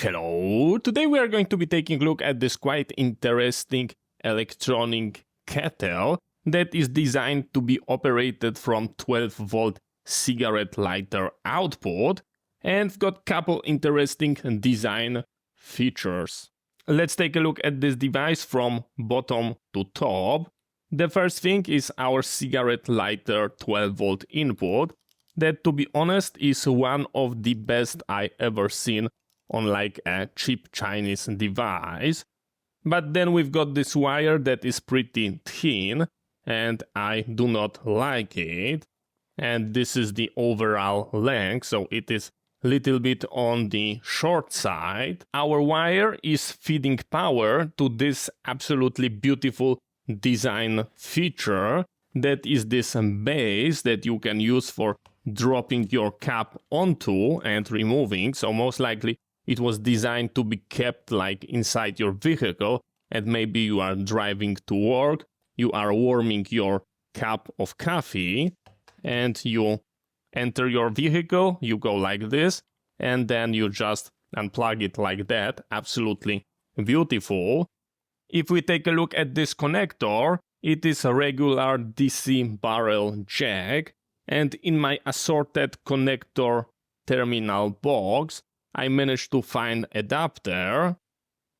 Hello! Today we are going to be taking a look at this quite interesting electronic kettle that is designed to be operated from 12-volt cigarette lighter output and got couple interesting design features. Let's take a look at this device from bottom to top. The first thing is our cigarette lighter 12-volt input that, to be honest, is one of the best I ever seen on like a cheap Chinese device. But then we've got this wire that is pretty thin and I do not like it. And this is the overall length, so it is a little bit on the short side. Our wire is feeding power to this absolutely beautiful design feature that is this base that you can use for dropping your cap onto and removing. So most likely it was designed to be kept like inside your vehicle, and maybe you are driving to work, you are warming your cup of coffee, and you enter your vehicle, you go like this, and then you just unplug it like that. Absolutely beautiful. If we take a look at this connector, it is a regular DC barrel jack, and in my assorted connector terminal box, I managed to find adapter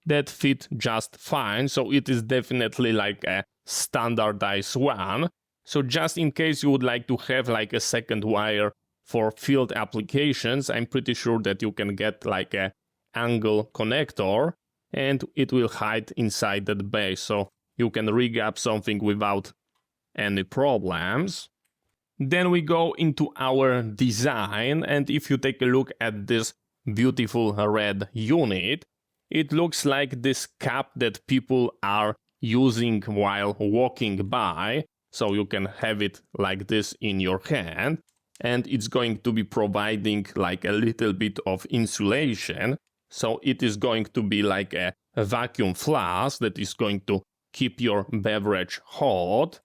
that fit just fine, so it is definitely like a standardized one. So just in case you would like to have like a second wire for field applications, I'm pretty sure that you can get like a angle connector and it will hide inside that base, so you can rig up something without any problems. Then we go into our design, and if you take a look at this beautiful red unit, it looks like this cap that people are using while walking by, so you can have it like this in your hand, and it's going to be providing like a little bit of insulation, so it is going to be like a vacuum flask that is going to keep your beverage hot.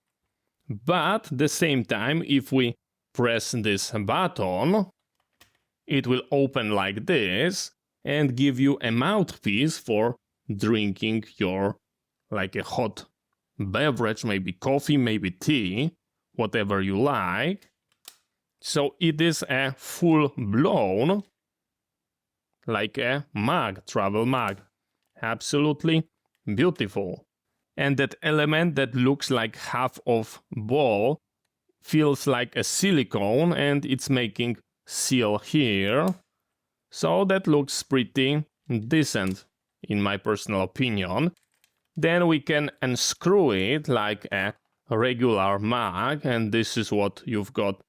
But at the same time, if we press this button, it will open like this and give you a mouthpiece for drinking your like a hot beverage, maybe coffee, maybe tea, whatever you like. So it is a full-blown like a mug, travel mug. Absolutely beautiful. And that element that looks like half of ball feels like a silicone, and it's making seal here. So that looks pretty decent in my personal opinion. Then we can unscrew it like a regular mug, and this is what you've got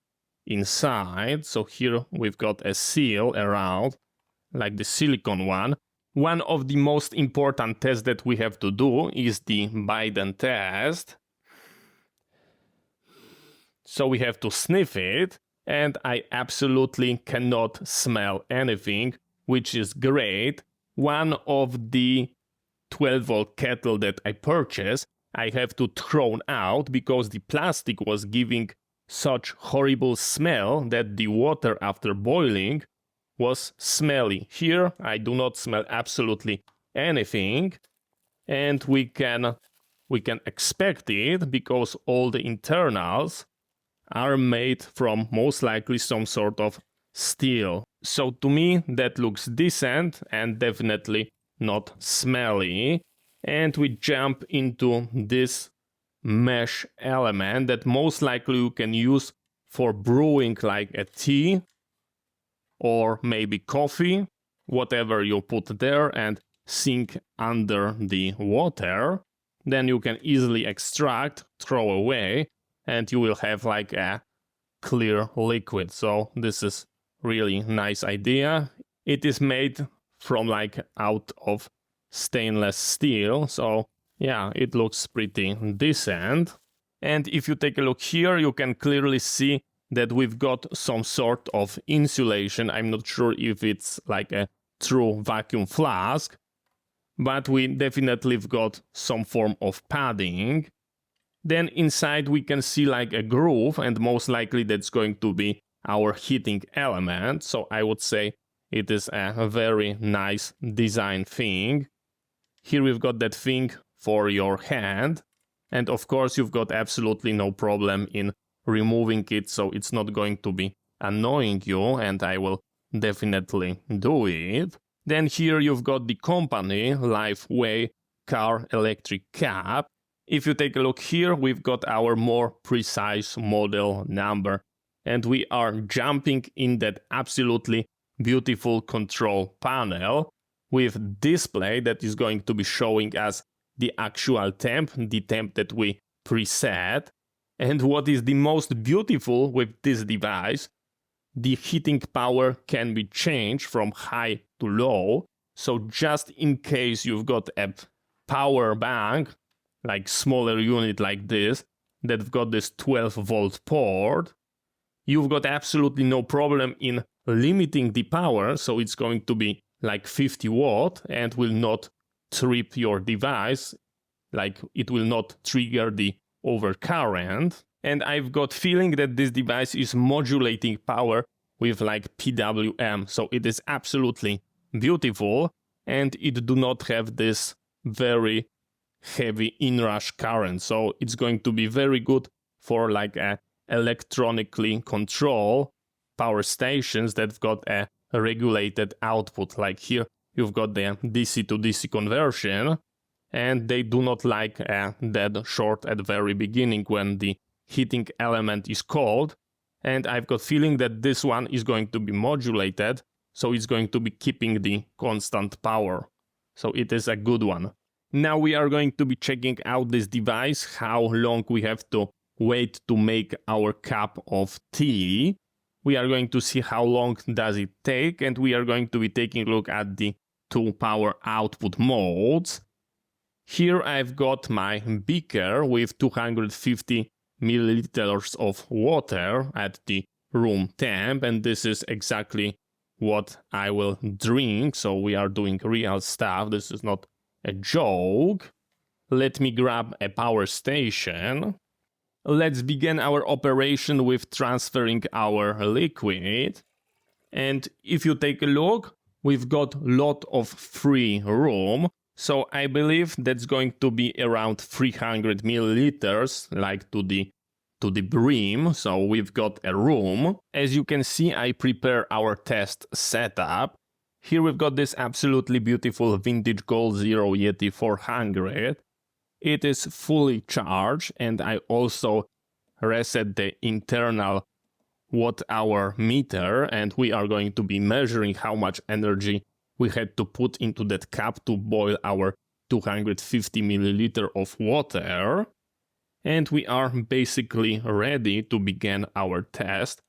inside. So here we've got a seal around like the silicone one. One of the most important tests that we have to do is the Biden test. So we have to sniff it, and I absolutely cannot smell anything, which is great. One of the 12-volt kettle that I purchased, I have to throw out because the plastic was giving such horrible smell that the water after boiling was smelly. Here I do not smell absolutely anything, and we can expect it because all the internals are made from most likely some sort of steel. So to me that looks decent and definitely not smelly. And we jump into this mesh element that most likely you can use for brewing like a tea or maybe coffee, whatever you put there, and sink under the water. Then you can easily extract, throw away, and you will have like a clear liquid. So this is really nice idea. It is made from like out of stainless steel, so yeah, it looks pretty decent. And if you take a look here, you can clearly see that we've got some sort of insulation. I'm not sure if it's like a true vacuum flask, but we definitely have got some form of padding. Then inside we can see like a groove, and most likely that's going to be our heating element. So I would say it is a very nice design thing. Here we've got that thing for your hand, and of course you've got absolutely no problem in removing it, so it's not going to be annoying you, and I will definitely do it. Then here you've got the company, Lifeway car electric cap. If you take a look here, we've got our more precise model number, and we are jumping in that absolutely beautiful control panel with display that is going to be showing us the actual temp, the temp that we preset. And what is the most beautiful with this device, the heating power can be changed from high to low. So just in case you've got a power bank, like smaller unit like this, that's got this 12-volt port, you've got absolutely no problem in limiting the power, so it's going to be like 50 watt and will not trip your device, like it will not trigger the overcurrent. And I've got feeling that this device is modulating power with like PWM, so it is absolutely beautiful, and it do not have this very heavy inrush current, so it's going to be very good for like a electronically control power stations that've got a regulated output. Like here you've got the DC to DC conversion, and they do not like a dead short at the very beginning when the heating element is cold, and I've got feeling that this one is going to be modulated, so it's going to be keeping the constant power, so it is a good one. Now we are going to be checking out this device, how long we have to wait to make our cup of tea. We are going to see how long does it take, and we are going to be taking a look at the two power output modes. Here I've got my beaker with 250 milliliters of water at the room temp, and this is exactly what I will drink, so we are doing real stuff, this is not a joke. Let me grab a power station. Let's begin our operation with transferring our liquid. And if you take a look, we've got a lot of free room. So I believe that's going to be around 300 milliliters, like to the brim. So we've got a room. As you can see, I prepare our test setup. Here we've got this absolutely beautiful vintage Goal Zero Yeti 400. It is fully charged, and I also reset the internal watt-hour meter, and we are going to be measuring how much energy we had to put into that cup to boil our 250 milliliter of water. And we are basically ready to begin our test.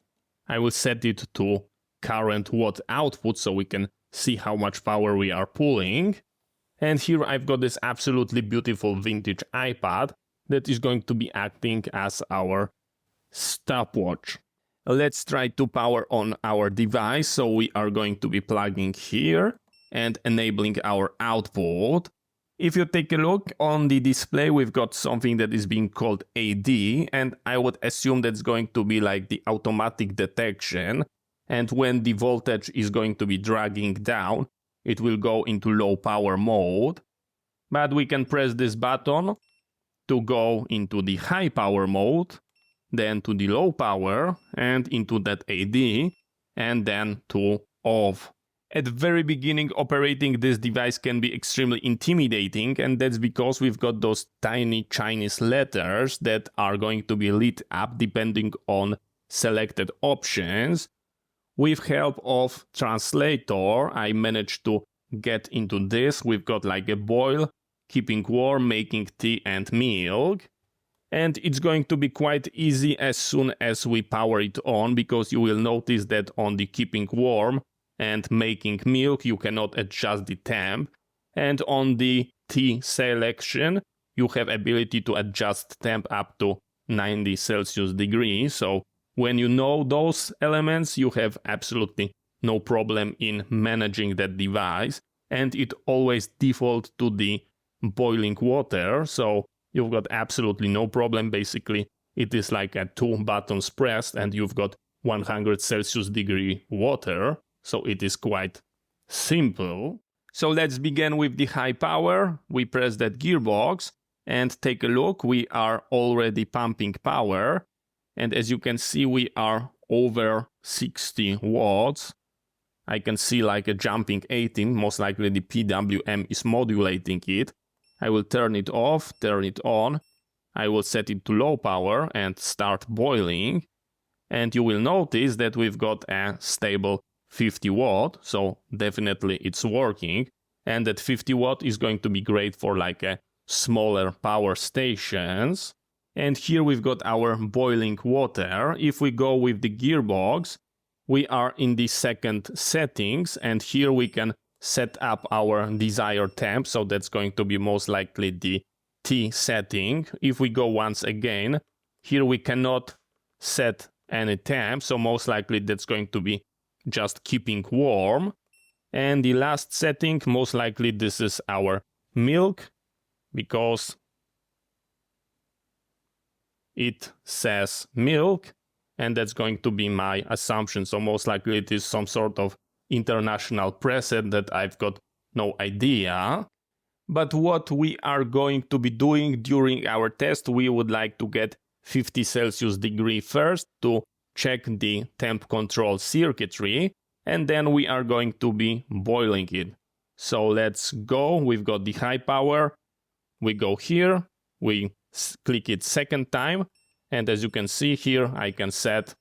I will set it to current watt output so we can see how much power we are pulling. And here I've got this absolutely beautiful vintage iPad that is going to be acting as our stopwatch. Let's try to power on our device, so we are going to be plugging here and enabling our output. If you take a look on the display, we've got something that is being called AD, and I would assume that's going to be like the automatic detection, and when the voltage is going to be dragging down, it will go into low power mode. But we can press this button to go into the high power mode, then to the low power, and into that AD, and then to off. At the very beginning, operating this device can be extremely intimidating, and that's because we've got those tiny Chinese letters that are going to be lit up depending on selected options. With help of translator, I managed to get into this. We've got like a boil, keeping warm, making tea and milk. And it's going to be quite easy as soon as we power it on, because you will notice that on the keeping warm and making milk, you cannot adjust the temp. And on the tea selection, you have ability to adjust temp up to 90 Celsius degrees. So when you know those elements, you have absolutely no problem in managing that device. And it always defaults to the boiling water. So you've got absolutely no problem. Basically, it is like a 2 buttons pressed and you've got 100 Celsius degree water. So it is quite simple. So let's begin with the high power. We press that gearbox and take a look. We are already pumping power. And as you can see, we are over 60 watts. I can see like a jumping 18. Most likely the PWM is modulating it. I will turn it off, turn it on. I will set it to low power and start boiling. And you will notice that we've got a stable 50 watt. So definitely it's working. And that 50 watt is going to be great for like a smaller power stations. And here we've got our boiling water. If we go with the gearbox, we are in the second settings, and here we can set up our desired temp. So that's going to be most likely the T setting. If we go once again, here we cannot set any temp. So most likely that's going to be just keeping warm. And the last setting, most likely this is our milk, because it says milk, and that's going to be my assumption. So most likely it is some sort of international preset that I've got no idea. But what we are going to be doing during our test, we would like to get 50 Celsius degree first to check the temp control circuitry, and then we are going to be boiling it. So let's go. We've got the high power. We go here. We click it second time. And as you can see here, I can set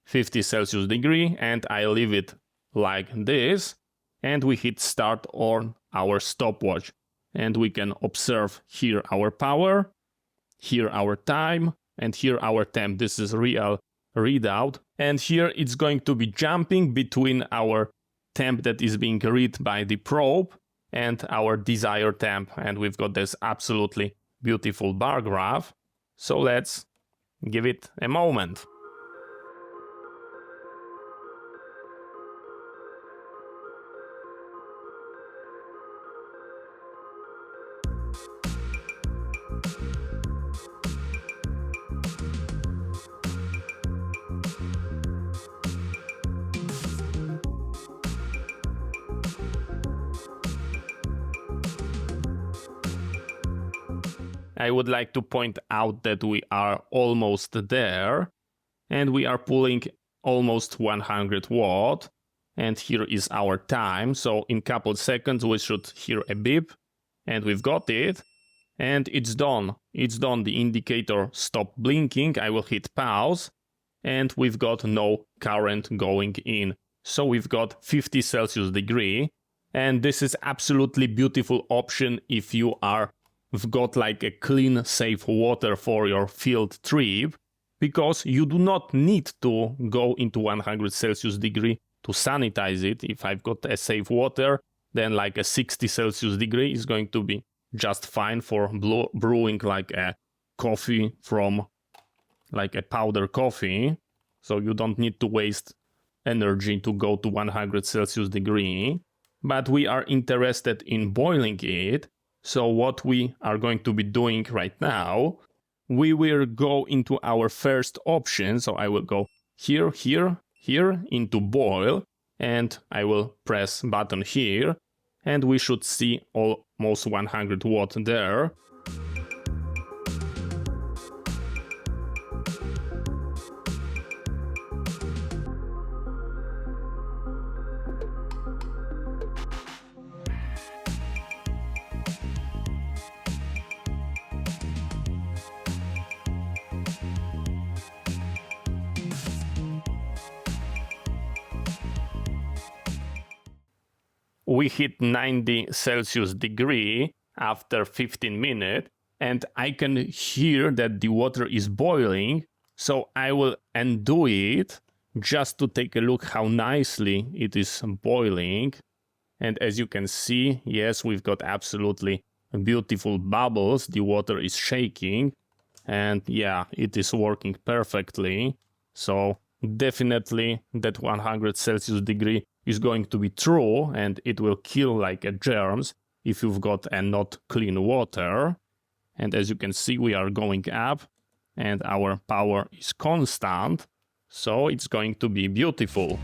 50 Celsius degree and I leave it like this. And we hit start on our stopwatch. And we can observe here our power, here our time, and here our temp. This is real readout. And here it's going to be jumping between our temp that is being read by the probe and our desired temp. And we've got this absolutely beautiful bar graph. So let's give it a moment. I would like to point out that we are almost there, and we are pulling almost 100 watt, and here is our time. So in couple seconds we should hear a beep, and we've got it, and it's done. It's done. The indicator stopped blinking. I will hit pause, and we've got no current going in. So we've got 50 Celsius degree, and this is absolutely beautiful option if you are we've got like a clean, safe water for your field trip, because you do not need to go into 100 Celsius degree to sanitize it. If I've got a safe water, then like a 60 Celsius degree is going to be just fine for brewing like a coffee from like a powder coffee. So you don't need to waste energy to go to 100 Celsius degree. But we are interested in boiling it. So what we are going to be doing right now, we will go into our first option. So I will go here, here, here into boil, and I will press button here, and we should see almost 100 watt there. We hit 90 Celsius degree after 15 minutes, and I can hear that the water is boiling. So I will undo it just to take a look how nicely it is boiling. And as you can see, yes, we've got absolutely beautiful bubbles. The water is shaking, and yeah, it is working perfectly. So definitely that 100 Celsius degree is going to be true, and it will kill like germs if you've got a not clean water. And as you can see, we are going up and our power is constant, so it's going to be beautiful.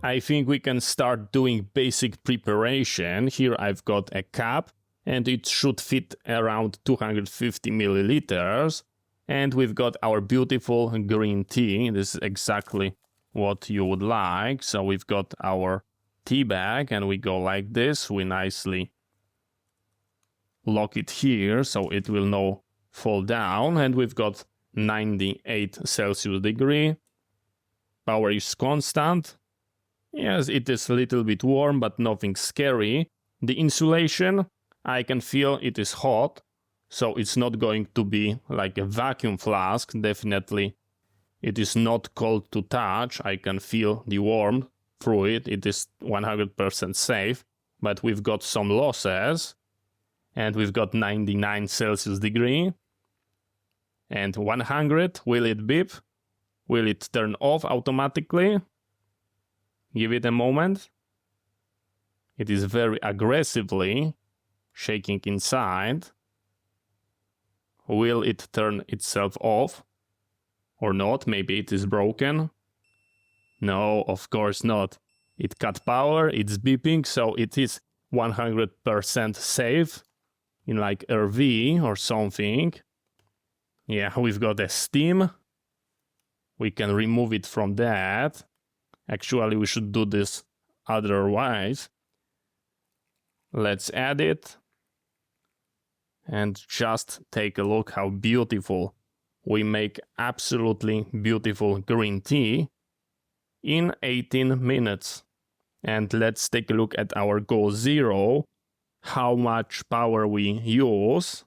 I think we can start doing basic preparation. Here I've got a cup and it should fit around 250 milliliters. And we've got our beautiful green tea. This is exactly what you would like. So we've got our tea bag and we go like this. We nicely lock it here so it will not fall down. And we've got 98 Celsius degree. Power is constant. Yes, it is a little bit warm, but nothing scary. The insulation, I can feel it is hot, so it's not going to be like a vacuum flask. Definitely, it is not cold to touch. I can feel the warmth through it. It is 100% safe, but we've got some losses, and we've got 99 Celsius degree, and 100. Will it beep? Will it turn off automatically? Give it a moment. It is very aggressively shaking inside. Will it turn itself off or not? Maybe it is broken. No, of course not. It cut power, it's beeping, so it is 100% safe in like RV or something. Yeah, we've got a steam. We can remove it from that. Actually, we should do this otherwise. Let's add it. And just take a look how beautiful we make absolutely beautiful green tea in 18 minutes. And let's take a look at our Goal Zero, how much power we use,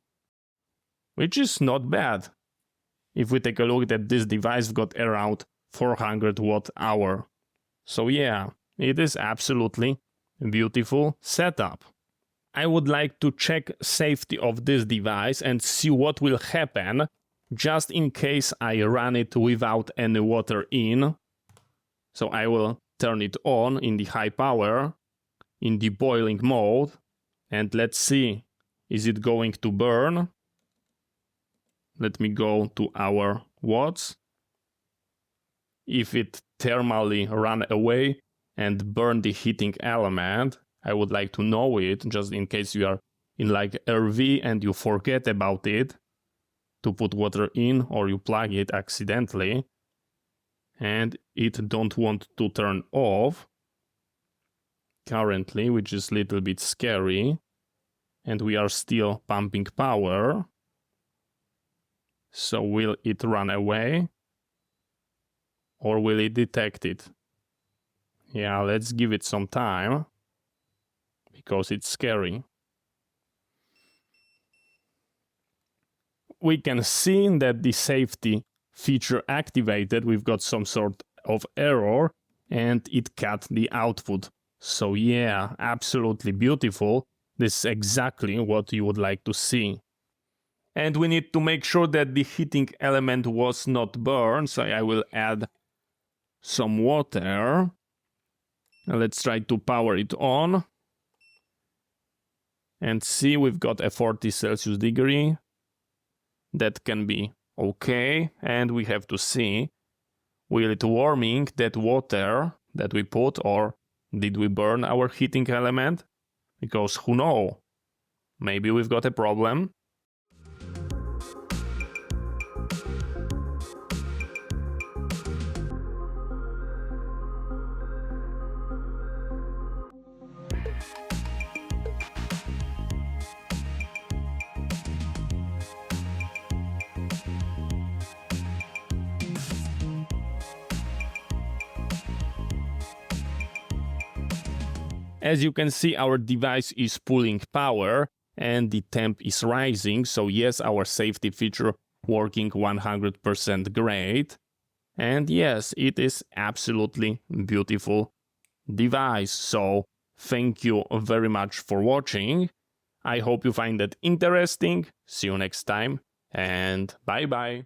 which is not bad. If we take a look at this device, we've got around 400 watt-hour. So yeah, it is absolutely beautiful setup. I would like to check safety of this device and see what will happen just in case I run it without any water in. So I will turn it on in the high power, in the boiling mode, and let's see, is it going to burn? Let me go to our watts. If it thermally ran away and burned the heating element, I would like to know it, just in case you are in like RV and you forget about it to put water in, or you plug it accidentally and it don't want to turn off currently, which is a little bit scary, and we are still pumping power. So will it run away? Or will it detect it? Yeah, let's give it some time, because it's scary. We can see that the safety feature activated. We've got some sort of error, and it cut the output. So yeah, absolutely beautiful. This is exactly what you would like to see. And we need to make sure that the heating element was not burned, so I will add some water. Now let's try to power it on. And see, we've got a 40 Celsius degree. That can be okay. And we have to see, will it warming that water that we put, or did we burn our heating element? Because who knows? Maybe we've got a problem. As you can see, our device is pulling power and the temp is rising. So yes, our safety feature working 100% great. And yes, it is absolutely beautiful device. So thank you very much for watching. I hope you find that interesting. See you next time and bye bye.